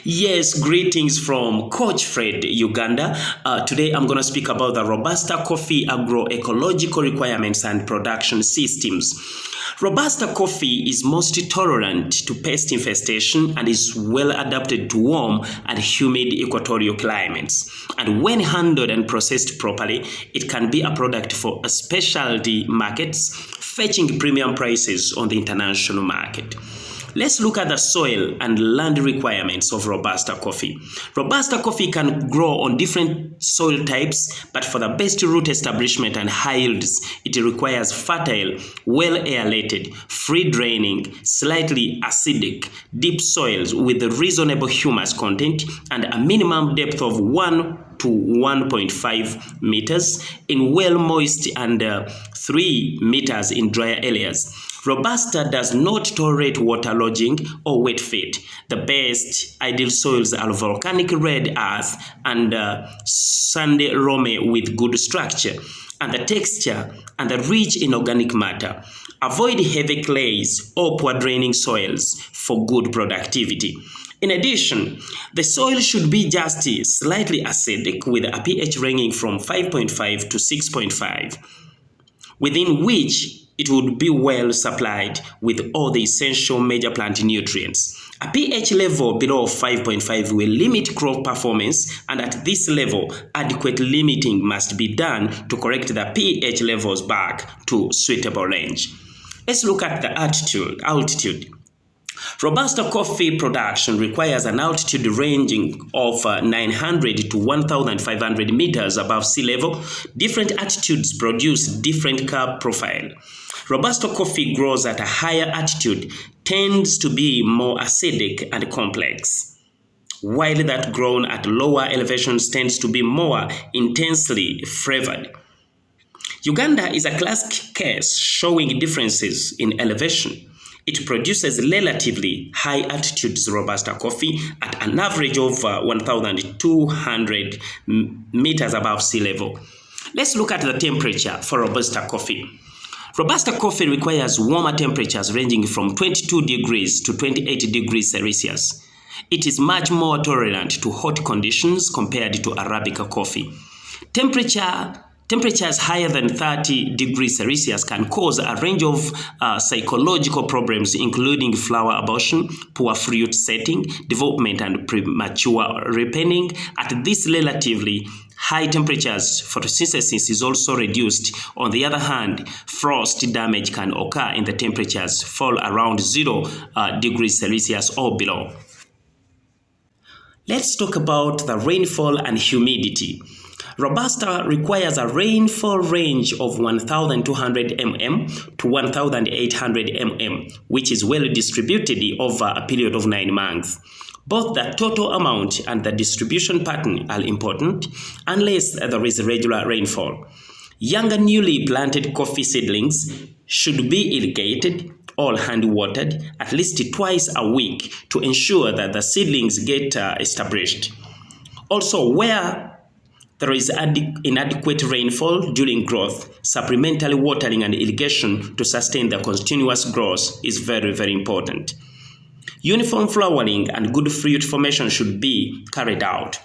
Yes, greetings from Coach Fred, Uganda. Today I'm going to speak about the Robusta coffee agroecological requirements and production systems. Robusta coffee is most tolerant to pest infestation and is well adapted to warm and humid equatorial climates. And when handled and processed properly, it can be a product for specialty markets, fetching premium prices on the international market. Let's look at the soil and land requirements of Robusta coffee. Robusta coffee can grow on different soil types, but for the best root establishment and high yields, it requires fertile, well-aerated, free-draining, slightly acidic, deep soils with a reasonable humus content and a minimum depth of 1 to 1.5 meters in well-moist and 3 meters in drier areas. Robusta does not tolerate waterlogging or wet feet. The best ideal soils are volcanic red earth and sandy loam with good structure and the texture and the rich in organic matter. Avoid heavy clays or poor draining soils for good productivity. In addition, the soil should be just slightly acidic with a pH ranging from 5.5 to 6.5, within which it would be well supplied with all the essential major plant nutrients. A pH level below 5.5 will limit crop performance, and at this level, adequate limiting must be done to correct the pH levels back to suitable range. Let's look at the altitude. Robusta coffee production requires an altitude ranging of 900 to 1,500 meters above sea level. Different altitudes produce different carb profile. Robusta coffee grows at a higher altitude tends to be more acidic and complex, while that grown at lower elevations tends to be more intensely flavored. Uganda is a classic case showing differences in elevation. It produces relatively high altitudes Robusta coffee at an average of 1,200 meters above sea level. Let's look at the temperature for Robusta coffee. Robusta coffee requires warmer temperatures ranging from 22 degrees to 28 degrees Celsius. It is much more tolerant to hot conditions compared to Arabica coffee. Temperatures higher than 30 degrees Celsius can cause a range of psychological problems, including flower abortion, poor fruit setting, development, and premature ripening. At these relatively high temperatures, photosynthesis is also reduced. On the other hand, frost damage can occur in the temperatures fall around 0 degrees Celsius or below. Let's talk about the rainfall and humidity. Robusta requires a rainfall range of 1,200 mm to 1,800 mm, which is well distributed over a period of 9 months. Both the total amount and the distribution pattern are important unless there is regular rainfall. Younger newly planted coffee seedlings should be irrigated or hand-watered at least twice a week to ensure that the seedlings get established. Also, where there is inadequate rainfall during growth, supplementary watering and irrigation to sustain the continuous growth is very, very important. Uniform flowering and good fruit formation should be carried out.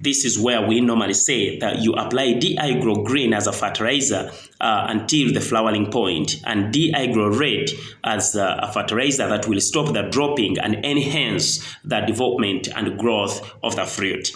This is where we normally say that you apply D-Agro green as a fertilizer until the flowering point, and D-Agro red as a fertilizer that will stop the dropping and enhance the development and growth of the fruit.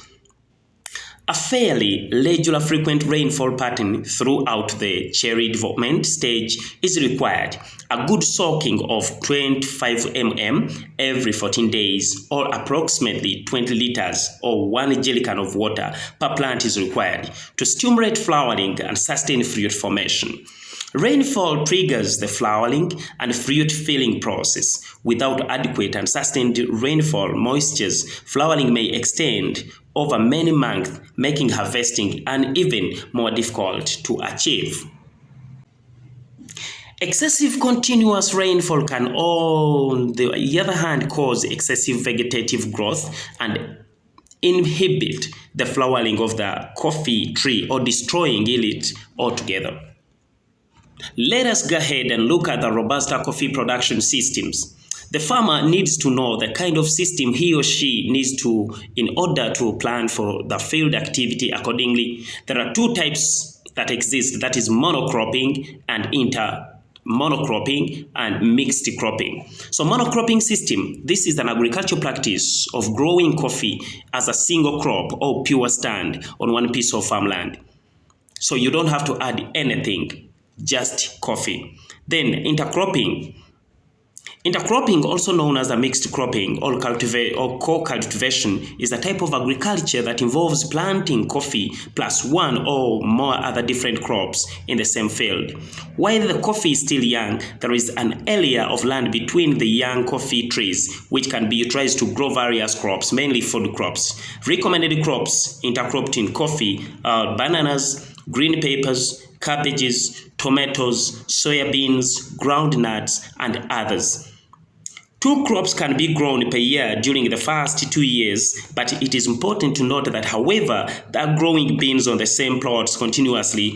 A fairly regular frequent rainfall pattern throughout the cherry development stage is required. A good soaking of 25 mm every 14 days or approximately 20 liters or 1 gallon of water per plant is required to stimulate flowering and sustain fruit formation. Rainfall triggers the flowering and fruit filling process. Without adequate and sustained rainfall moistures, flowering may extend over many months, making harvesting and even more difficult to achieve. Excessive continuous rainfall can, on the other hand, cause excessive vegetative growth and inhibit the flowering of the coffee tree or destroying it altogether. Let us go ahead and look at the Robusta coffee production systems. The farmer needs to know the kind of system he or she needs to in order to plan for the field activity accordingly. There are two types that exist, that is monocropping and monocropping and mixed cropping. So monocropping system, this is an agricultural practice of growing coffee as a single crop or pure stand on one piece of farmland. So you don't have to add anything, just coffee. Then intercropping. Intercropping, also known as a mixed cropping or co-cultivation, is a type of agriculture that involves planting coffee plus one or more other different crops in the same field. While the coffee is still young, there is an area of land between the young coffee trees which can be utilized to grow various crops, mainly food crops. Recommended crops intercropped in coffee are bananas, green peppers, cabbages, tomatoes, soybeans, groundnuts, and others. 2 crops can be grown per year during the first 2 years, but it is important to note that, however, that growing beans on the same plots continuously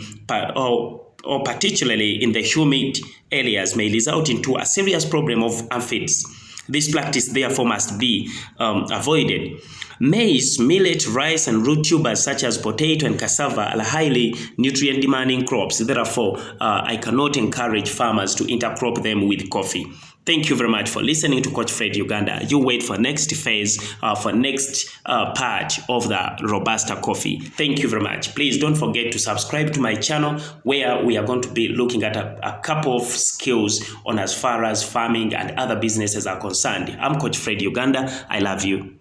or particularly in the humid areas may result into a serious problem of aphids. This practice therefore must be avoided. Maize, millet, rice, and root tubers such as potato and cassava are highly nutrient-demanding crops. Therefore, I cannot encourage farmers to intercrop them with coffee. Thank you very much for listening to Coach Fred Uganda. You wait for next phase, for next part of the Robusta coffee. Thank you very much. Please don't forget to subscribe to my channel, where we are going to be looking at a couple of skills on as far as farming and other businesses are concerned. I'm Coach Fred Uganda. I love you.